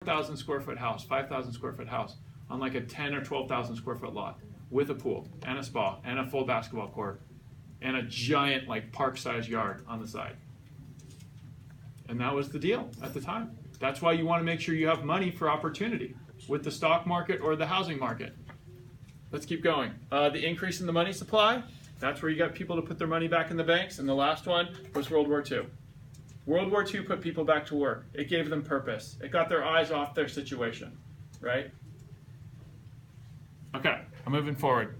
4,000 square foot house, 5,000 square foot house on like a 10 or 12,000 square foot lot with a pool and a spa and a full basketball court and a giant like park-sized yard on the side. And that was the deal at the time. That's why you want to make sure you have money for opportunity with the stock market or the housing market. Let's keep going. The increase in the money supply, that's where you got people to put their money back in the banks. And the last one was World War II. World War II put people back to work. It gave them purpose. It got their eyes off their situation, right? Okay, I'm moving forward.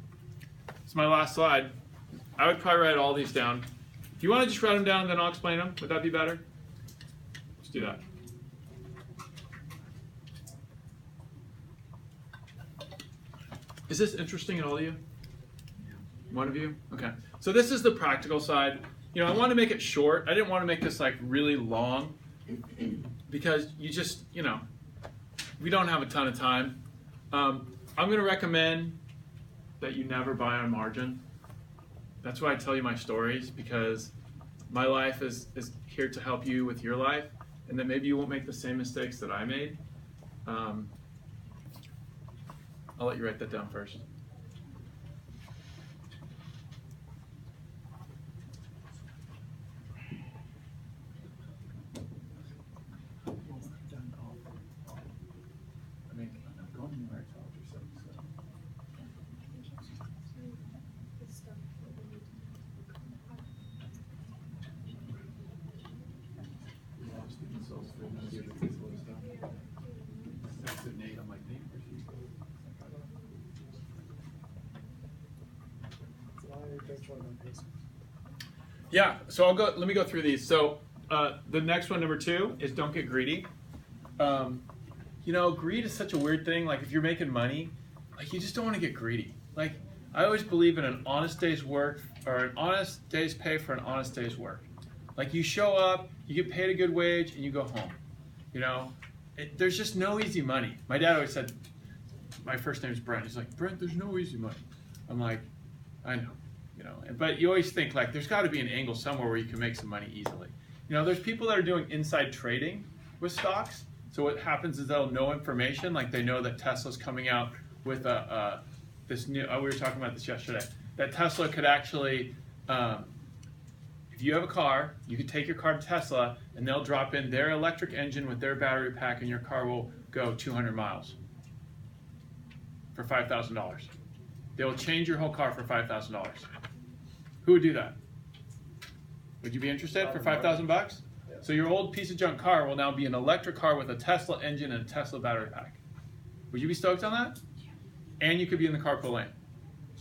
It's my last slide. I would probably write all these down. Do you want to just write them down and then I'll explain them? Would that be better? Let's do that. Is this interesting at all of you? One of you? Okay. So this is the practical side. You know, I want to make it short. I didn't want to make this like really long because you just, you know, we don't have a ton of time. I'm going to recommend that you never buy on margin. That's why I tell you my stories, because my life is here to help you with your life, and then maybe you won't make the same mistakes that I made. I'll let you write that down first. Yeah, so let me go through these. So the next one, number 2, is don't get greedy. You know, greed is such a weird thing. Like if you're making money, like you just don't want to get greedy. Like I always believe in an honest day's work or an honest day's pay for an honest day's work. Like you show up, you get paid a good wage, and you go home. You know, there's just no easy money. My dad always said, my first name is Brent. He's like, Brent, there's no easy money. I'm like, I know. You know, but you always think like there's got to be an angle somewhere where you can make some money easily. You know, there's people that are doing inside trading with stocks. So what happens is they'll know information, like they know that Tesla's coming out with this new. We were talking about this yesterday. That Tesla could actually, if you have a car, you could take your car to Tesla, and they'll drop in their electric engine with their battery pack, and your car will go 200 miles for $5,000. They will change your whole car for $5,000. Who would do that? Would you be interested for 5,000 bucks? Yeah. So your old piece of junk car will now be an electric car with a Tesla engine and a Tesla battery pack. Would you be stoked on that? And you could be in the carpool lane.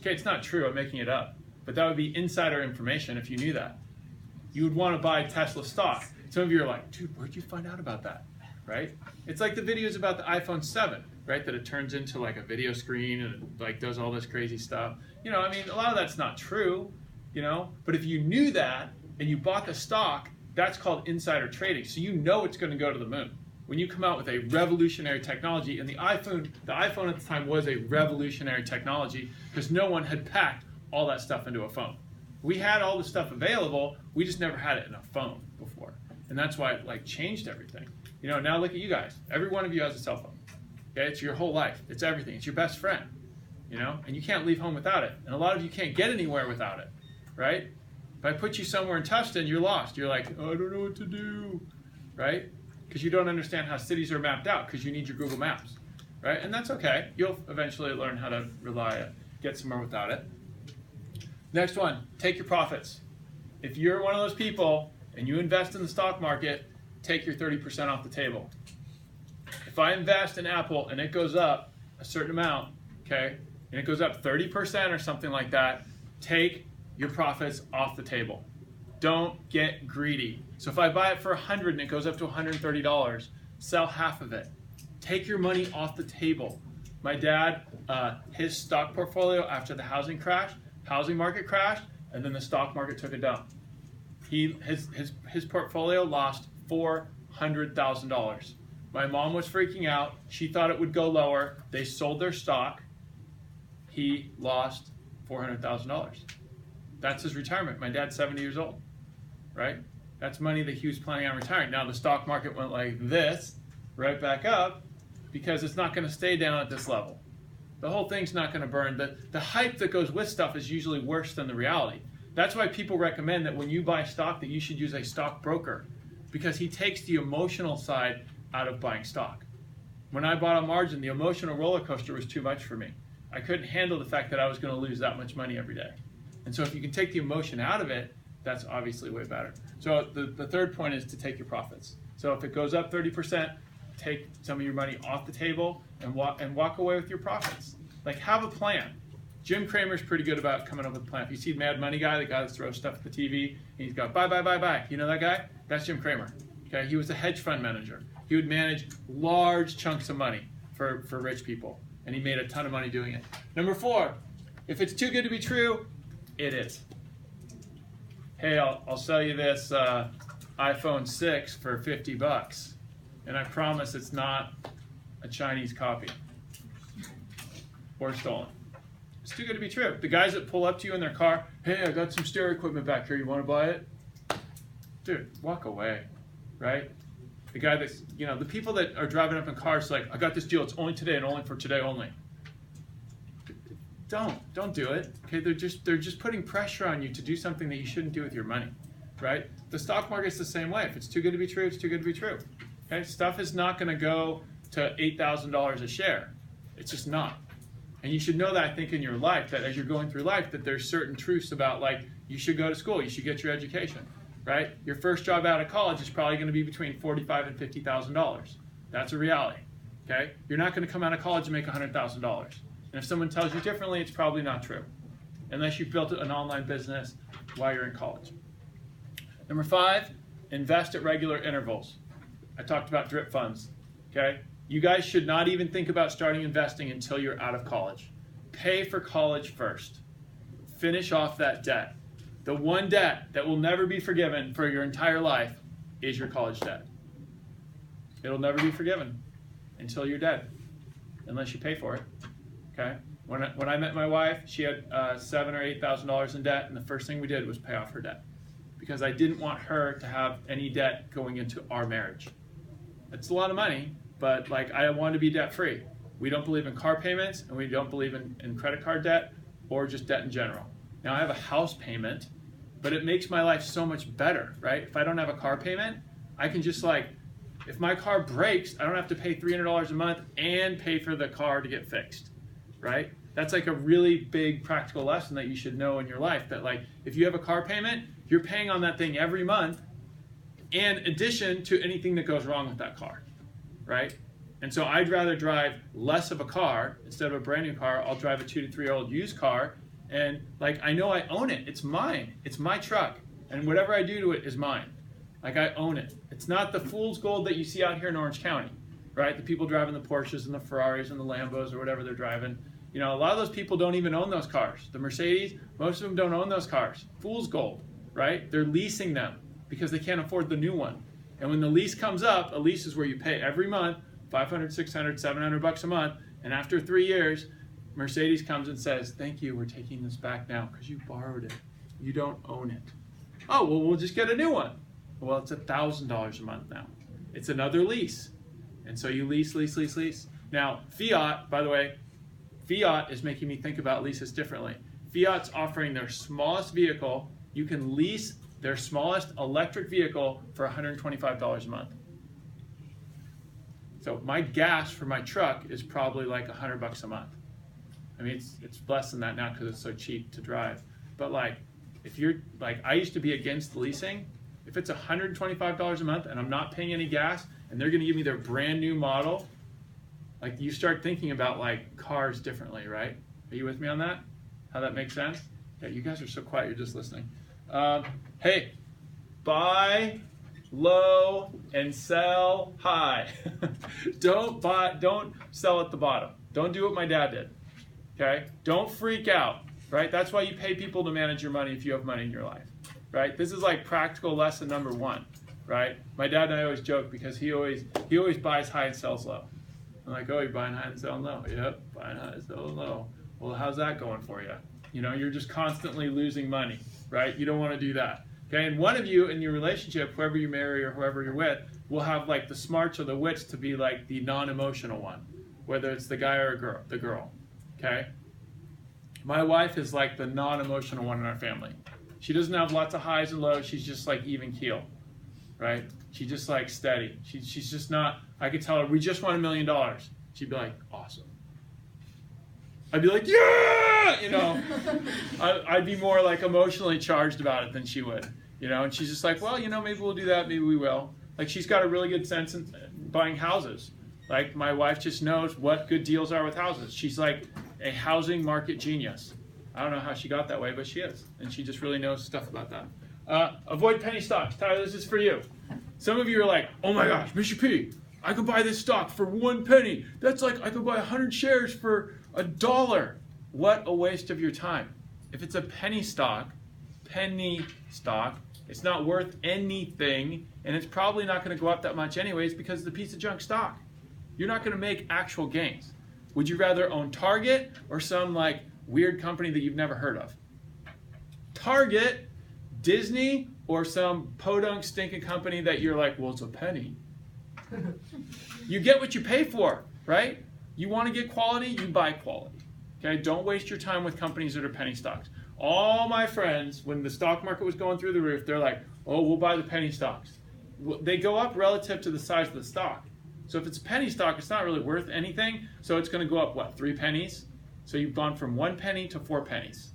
Okay, it's not true, I'm making it up. But that would be insider information if you knew that. You would want to buy Tesla stock. Some of you are like, dude, where'd you find out about that? Right? It's like the videos about the iPhone 7, right? That it turns into like a video screen and it like does all this crazy stuff. You know, I mean, a lot of that's not true, you know, but if you knew that and you bought the stock, that's called insider trading. So you know it's going to go to the moon. When you come out with a revolutionary technology, and the iPhone at the time was a revolutionary technology because no one had packed all that stuff into a phone. We had all the stuff available, we just never had it in a phone before. And that's why it like changed everything. You know, now look at you guys. Every one of you has a cell phone. Okay, it's your whole life. It's everything. It's your best friend. You know, and you can't leave home without it. And a lot of you can't get anywhere without it, right? If I put you somewhere in Tustin, you're lost. You're like, oh, I don't know what to do, right? Because you don't understand how cities are mapped out because you need your Google Maps, right? And that's okay. You'll eventually learn how to get somewhere without it. Next one, take your profits. If you're one of those people and you invest in the stock market, take your 30% off the table. If I invest in Apple and it goes up a certain amount, okay, and it goes up 30% or something like that, take your profits off the table. Don't get greedy. So if I buy it for $100 and it goes up to $130, sell half of it. Take your money off the table. My dad, his stock portfolio after the housing market crashed, and then the stock market took a dump. His portfolio lost $400,000. My mom was freaking out. She thought it would go lower. They sold their stock. He lost $400,000. That's his retirement. My dad's 70 years old, right? That's money that he was planning on retiring. Now the stock market went like this, right back up, because it's not going to stay down at this level. The whole thing's not going to burn. The hype that goes with stuff is usually worse than the reality. That's why people recommend that when you buy stock that you should use a stockbroker, because he takes the emotional side out of buying stock. When I bought on margin, the emotional roller coaster was too much for me. I couldn't handle the fact that I was going to lose that much money every day. And so if you can take the emotion out of it, that's obviously way better. So the third point is to take your profits. So if it goes up 30%, take some of your money off the table and walk away with your profits. Like, have a plan. Jim Cramer's pretty good about coming up with a plan. If you see Mad Money Guy, the guy that throws stuff at the TV, and he's got buy, buy, buy, buy. You know that guy? That's Jim Cramer. Okay, he was a hedge fund manager. He would manage large chunks of money for rich people, and he made a ton of money doing it. Number 4, if it's too good to be true, it is. Hey, I'll sell you this iPhone 6 for $50, and I promise it's not a Chinese copy or stolen. It's too good to be true. The guys that pull up to you in their car, hey, I got some stereo equipment back here, you want to buy it? Dude, walk away, right? The guy that's, the people that are driving up in cars like, I got this deal, it's only today and only for today only. Don't do it. Okay, they're just putting pressure on you to do something that you shouldn't do with your money, right? The stock market's the same way. If it's too good to be true, it's too good to be true. Okay, stuff is not going to go to $8,000 a share. It's just not. And you should know that, I think, in your life, that as you're going through life, that there's certain truths about, like, you should go to school, you should get your education, right? Your first job out of college is probably going to be between $45,000 and $50,000. That's a reality, okay? You're not going to come out of college and make $100,000. And if someone tells you differently, it's probably not true, unless you've built an online business while you're in college. Number 5, invest at regular intervals. I talked about drip funds, okay? You guys should not even think about starting investing until you're out of college. Pay for college first. Finish off that debt. The one debt that will never be forgiven for your entire life is your college debt. It'll never be forgiven until you're dead, unless you pay for it. Okay? When I met my wife, she had $7,000 or $8,000 in debt, and the first thing we did was pay off her debt, because I didn't want her to have any debt going into our marriage. It's a lot of money, but like, I wanted to be debt free. We don't believe in car payments, and we don't believe in credit card debt or just debt in general. Now I have a house payment, but it makes my life so much better, right? If I don't have a car payment, I can just if my car breaks, I don't have to pay $300 a month and pay for the car to get fixed, right? That's like a really big practical lesson that you should know in your life, that like, if you have a car payment, you're paying on that thing every month, in addition to anything that goes wrong with that car, right? And so I'd rather drive less of a car instead of a brand new car. I'll drive a 2 to 3 year old used car, and like, I know I own it. It's mine. It's my truck, and whatever I do to it is mine. Like, I own it. It's not the fool's gold that you see out here in Orange County, right? The people driving the Porsches and the Ferraris and the Lambos or whatever they're driving. A lot of those people don't even own those cars. The Mercedes, most of them don't own those cars. Fool's gold, right? They're leasing them because they can't afford the new one. And when the lease comes up, a lease is where you pay every month $500, $600, $700 a month, and after 3 years, Mercedes comes and says, thank you, we're taking this back now because you borrowed it. You don't own it. Oh, well, we'll just get a new one. Well, it's $1,000 a month now. It's another lease. And so you lease. Now, Fiat, by the way, Fiat is making me think about leases differently. Fiat's offering their smallest vehicle. You can lease their smallest electric vehicle for $125 a month. So my gas for my truck is probably like $100 a month. I mean, it's less than that now because it's so cheap to drive. But like, if you're like, I used to be against leasing. If it's $125 a month and I'm not paying any gas, and they're going to give me their brand new model, like, you start thinking about like cars differently, right? Are you with me on that? How that makes sense? Yeah, you guys are so quiet. You're just listening. Hey, buy low and sell high. Don't sell at the bottom. Don't do what my dad did. Okay? Don't freak out, right? That's why you pay people to manage your money if you have money in your life, right? This is like practical lesson number 1, right? My dad and I always joke because he always buys high and sells low. I'm like, oh, you're buying high and selling low. Yep, buying high and selling low. Well, how's that going for you? You're just constantly losing money, right? You don't want to do that. Okay, and one of you in your relationship, whoever you marry or whoever you're with, will have like the smarts or the wits to be like the non-emotional one, whether it's the guy or the girl. Okay? My wife is like the non-emotional one in our family. She doesn't have lots of highs and lows. She's just like even keel, right? She's just like steady. She's just not, I could tell her, we just won $1 million. She'd be like, awesome. I'd be like, yeah, you know. I'd be more like emotionally charged about it than she would, you know. And she's just like, well, you know, maybe we'll do that, maybe we will. Like, she's got a really good sense in buying houses. Like, my wife just knows what good deals are with houses. She's like a housing market genius. I don't know how she got that way, but she is. And she just really knows stuff about that. Avoid penny stocks. Tyler, this is for you. Some of you are like, oh my gosh, Mr. P, I can buy this stock for 1 penny. That's like I could buy 100 shares for $1. What a waste of your time. If it's a penny stock, it's not worth anything, and it's probably not going to go up that much anyways because it's a piece of junk stock. You're not going to make actual gains. Would you rather own Target or some like weird company that you've never heard of? Target, Disney, or some podunk stinking company that you're like, well, it's a penny. You get what you pay for, right? You want to get quality, you buy quality. Okay, don't waste your time with companies that are penny stocks. All my friends, when the stock market was going through the roof, they're like, oh, we'll buy the penny stocks. They go up relative to the size of the stock. So if it's a penny stock, it's not really worth anything. So it's going to go up, what, 3 pennies? So you've gone from 1 penny to 4 pennies.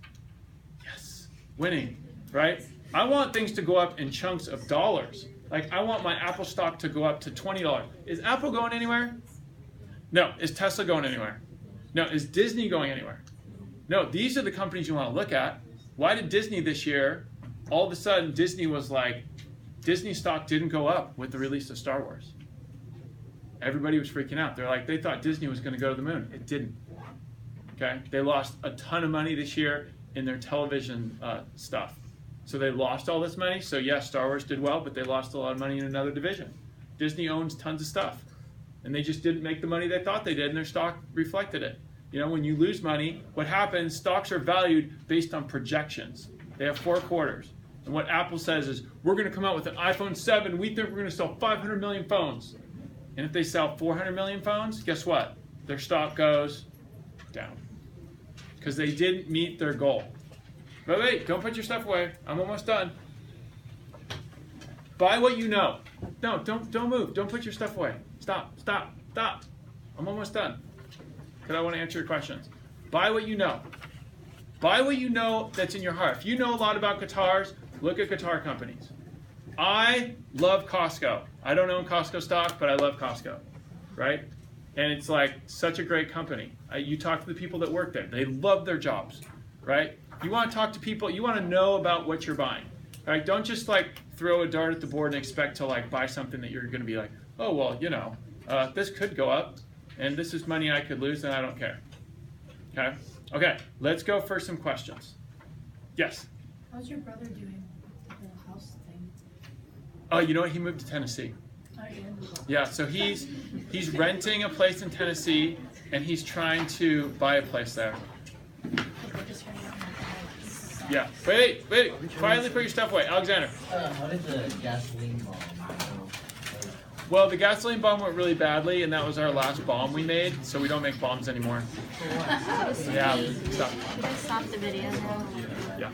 Yes, winning, right? I want things to go up in chunks of dollars. Like, I want my Apple stock to go up to $20. Is Apple going anywhere? No. Is Tesla going anywhere? No. Is Disney going anywhere? No. These are the companies you want to look at. Why did Disney this year, all of a sudden, Disney was like, Disney stock didn't go up with the release of Star Wars. Everybody was freaking out. They're like, they thought Disney was going to go to the moon. It didn't. Okay? They lost a ton of money this year in their television stuff. So they lost all this money. So yes, Star Wars did well, but they lost a lot of money in another division. Disney owns tons of stuff. And they just didn't make the money they thought they did, and their stock reflected it. You know, when you lose money, what happens, stocks are valued based on projections. They have 4 quarters. And what Apple says is, we're going to come out with an iPhone 7. We think we're going to sell 500 million phones. And if they sell 400 million phones, guess what? Their stock goes down. Because they didn't meet their goal. But wait, don't put your stuff away. I'm almost done. Buy what you know. No, don't move. Don't put your stuff away. Stop. I'm almost done. Because I want to answer your questions. Buy what you know. Buy what you know that's in your heart. If you know a lot about guitars, look at guitar companies. I love Costco. I don't own Costco stock, but I love Costco, right? And it's like such a great company. You talk to the people that work there. They love their jobs, right? You want to talk to people, you want to know about what you're buying, right? Don't just like throw a dart at the board and expect to like buy something that you're going to be like, oh, well, you know, this could go up and this is money I could lose and I don't care. Okay? Okay, let's go for some questions. Yes? How's your brother doing with the house thing? Oh, you know what? He moved to Tennessee. Oh, Yeah, so he's renting a place in Tennessee and he's trying to buy a place there. Yeah. Wait. Quietly put your stuff away. Alexander. How did the gasoline bomb go? Well, the gasoline bomb went really badly, and that was our last bomb we made, so we don't make bombs anymore. Yeah. Stop. Should I stop the video now? Yeah.